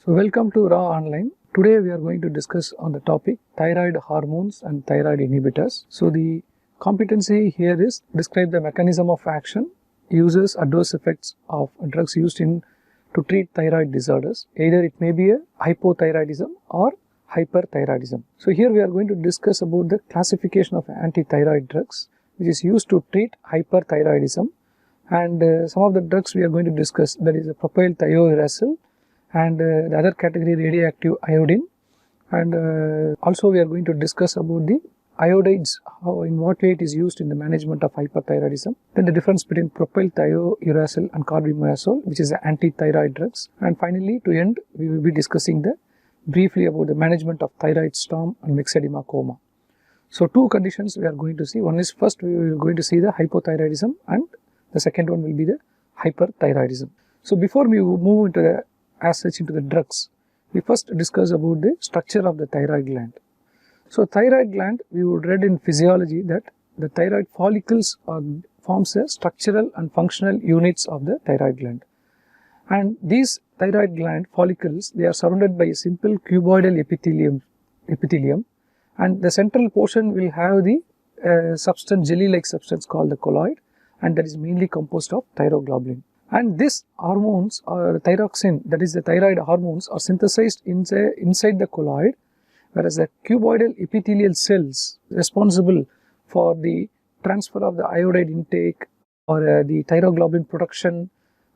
So welcome to RAAONLINE. Today we are going to discuss on the topic thyroid hormones and thyroid inhibitors. So the competency here is describe the mechanism of action, uses, adverse effects of drugs used to treat thyroid disorders. Either it may be a hypothyroidism or hyperthyroidism. So here we are going to discuss about the classification of anti-thyroid drugs which is used to treat hyperthyroidism, and some of the drugs we are going to discuss, that is a propyl thiouracil, and the other category radioactive iodine, and also we are going to discuss about the iodides, how in what way it is used in the management of hyperthyroidism, then the difference between propyl thiouracil and carbimazole, which is the anti-thyroid drugs, and finally to end we will be discussing briefly about the management of thyroid storm and myxedema coma. So two conditions we are going to see. One is, first we are going to see the hypothyroidism, and the second one will be the hyperthyroidism. So before we move into the drugs, we first discuss about the structure of the thyroid gland. So thyroid gland, we would read in physiology that the thyroid follicles forms a structural and functional units of the thyroid gland, and these thyroid gland follicles, they are surrounded by a simple cuboidal epithelium, and the central portion will have the substance, jelly-like substance called the colloid, and that is mainly composed of thyroglobulin. And these hormones, or thyroxine, that is the thyroid hormones, are synthesized inside the colloid, whereas the cuboidal epithelial cells responsible for the transfer of the iodide intake or the thyroglobulin production,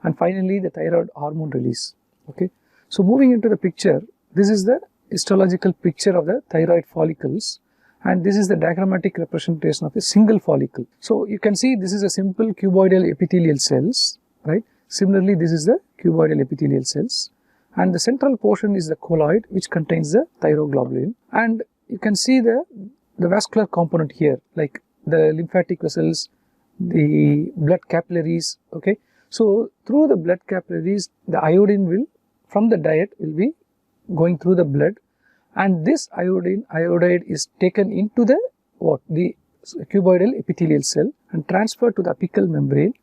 and finally the thyroid hormone release. Okay, so moving into the picture, this is the histological picture of the thyroid follicles, and this is the diagrammatic representation of a single follicle. So you can see this is a simple cuboidal epithelial cells, right? Similarly, this is the cuboidal epithelial cells, and the central portion is the colloid, which contains the thyroglobulin, and you can see the vascular component here, like the lymphatic vessels, the blood capillaries. Okay, so through the blood capillaries, the iodine will, from the diet, will be going through the blood, and this iodide is taken into the cuboidal epithelial cell and transferred to the apical membrane,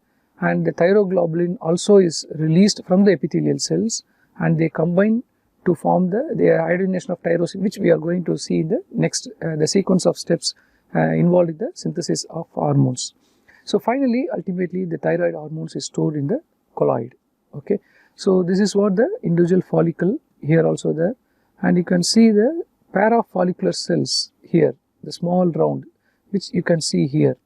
and the thyroglobulin also is released from the epithelial cells, and they combine to form the iodination of tyrosine, which we are going to see in the next the sequence of steps involved in the synthesis of hormones. So finally, ultimately, the thyroid hormones is stored in the colloid. Okay, so this is what the individual follicle here also there, and you can see the parafollicular cells here, the small round, which you can see here.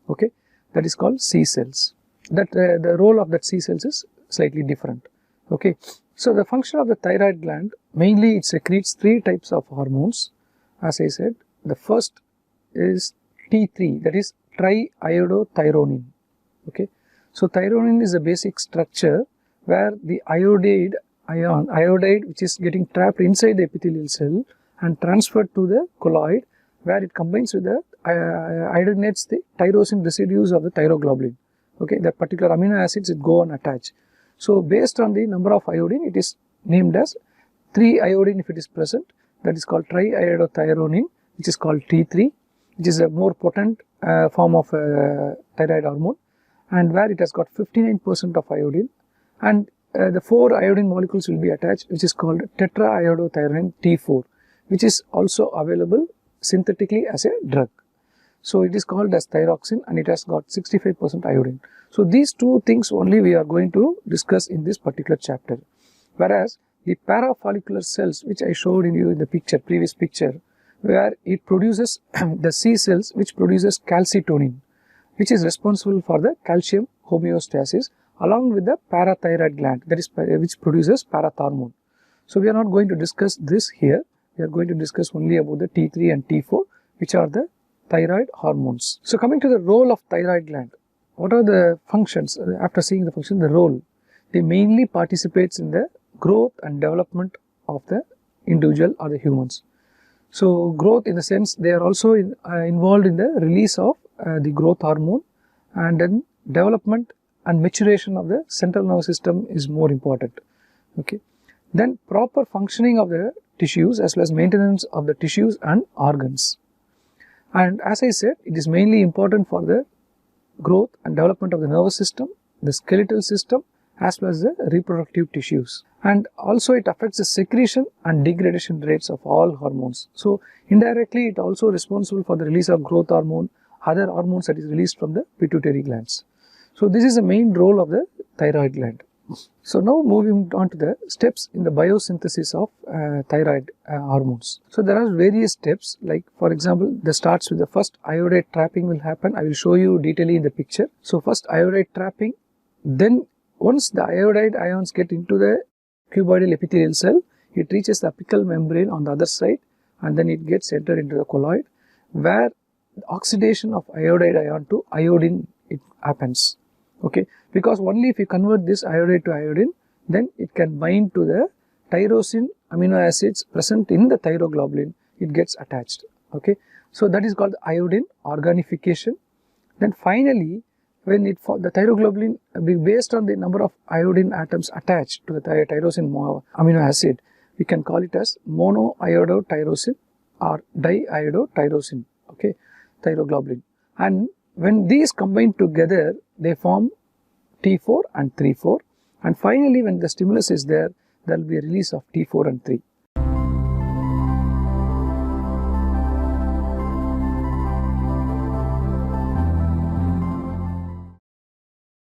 Okay, that is called C cells. That the role of that C cells is slightly different. Okay, so the function of the thyroid gland, mainly it secretes three types of hormones. As I said, the first is T3, that is triiodothyronine. Okay, so thyronine is a basic structure where the iodide which is getting trapped inside the epithelial cell and transferred to the colloid, where it combines with the iodinates the tyrosine residues of the thyroglobulin. Okay, that particular amino acids it go and attach. So based on the number of iodine, it is named as 3-iodine if it is present, that is called triiodothyronine, which is called T3, which is a more potent form of thyroid hormone, and where it has got 59% of iodine, and the 4 iodine molecules will be attached, which is called tetraiodothyronine T4, which is also available synthetically as a drug. So it is called as thyroxine, and it has got 65% iodine. So these two things only we are going to discuss in this particular chapter. Whereas the parafollicular cells, which I showed in you in the previous picture, where it produces the C cells, which produces calcitonin, which is responsible for the calcium homeostasis, along with the parathyroid gland, that is which produces parathormone. So we are not going to discuss this here. We are going to discuss only about the T3 and T4, which are the thyroid hormones. So coming to the role of thyroid gland, what are the functions? After seeing the function, the role, they mainly participates in the growth and development of the individual or the humans. So growth, in the sense, they are also involved in the release of the growth hormone, and then development and maturation of the central nervous system is more important. Okay, then proper functioning of the tissues as well as maintenance of the tissues and organs. And as I said, it is mainly important for the growth and development of the nervous system, the skeletal system, as well as the reproductive tissues. And also it affects the secretion and degradation rates of all hormones. So indirectly it also responsible for the release of growth hormone, other hormones that is released from the pituitary glands. So this is the main role of the thyroid gland. So now moving on to the steps in the biosynthesis of thyroid hormones. So there are various steps, like for example, the starts with the first iodide trapping will happen. I will show you detailing in the picture. So first iodide trapping, then once the iodide ions get into the cuboidal epithelial cell, it reaches the apical membrane on the other side, and then it gets entered into the colloid, where the oxidation of iodide ion to iodine it happens. Okay, because only if you convert this iodide to iodine, then it can bind to the tyrosine amino acids present in the thyroglobulin, it gets attached. Okay, so that is called iodine organification. Then finally, when the thyroglobulin, based on the number of iodine atoms attached to the tyrosine amino acid, we can call it as monoiodotyrosine or diiodotyrosine, okay, thyroglobulin. And when these combine together, they form T4 and 3,4, and finally when the stimulus is there, there will be a release of T4 and 3.